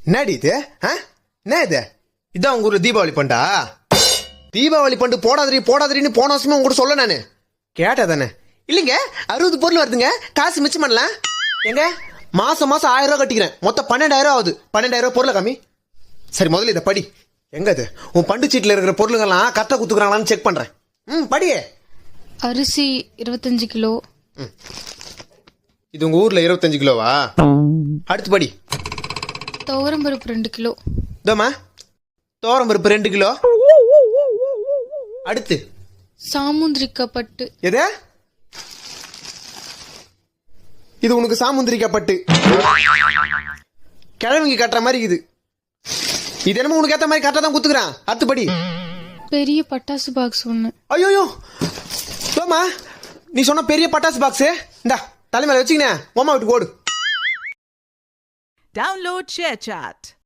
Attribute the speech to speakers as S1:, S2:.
S1: என்னடி இது? என்ன இது? இதான் உங்க ஊர்ல தீபாவளி பண்டா? தீபாவளி பண்டு போடாதீன்னு போன வருஷமே உங்க கூட சொல்ல நானு கேட்டா தானே? இல்லைங்க 60 பொருள் வருதுங்க, காசு மிச்சம் பண்ணலாம். எங்க மாசம் 1000 ரூபாய் கட்டிக்கிறேன், மொத்தம் 12,000 ஆகுது. 12,000 பொருளை கம்மி. சரி முதல்ல இதை படி. எங்க அது உன் பண்டு சீட்டில் இருக்கிற பொருளுங்கெல்லாம் கரெக்டாக குத்துக்கிறாங்களான்னு செக் பண்றேன். படியே.
S2: அரிசி 25 கிலோ.
S1: இது உங்க ஊர்ல 25 கிலோவா? அடுத்து படி.
S2: துவரம்பருப்பு 2 கிலோ.
S1: இதோமா துவரம்பருப்பு 2 கிலோ. அடுத்து
S2: சாமுந்திரிக்காய் பட்டு.
S1: எது? இது உனக்கு சாமுந்திரிக்காய் பட்டு கிழவிங்க கட்டுற மாதிரி இது. இது என்னமோ உனக்கு ஏத்த மாதிரி கரெக்டா தான் குத்துக்கிறான். அடுத்து படி.
S2: பெரிய பட்டாசு பாக்ஸ் 1.
S1: ஐயோ தோமா, நீ சொன்ன பெரிய பட்டாசு பாக்ஸ் இந்தா தலைமையில வச்சுக்கினேன் உமா வீட்டுக்கு ஓடு.
S3: Download ShareChat.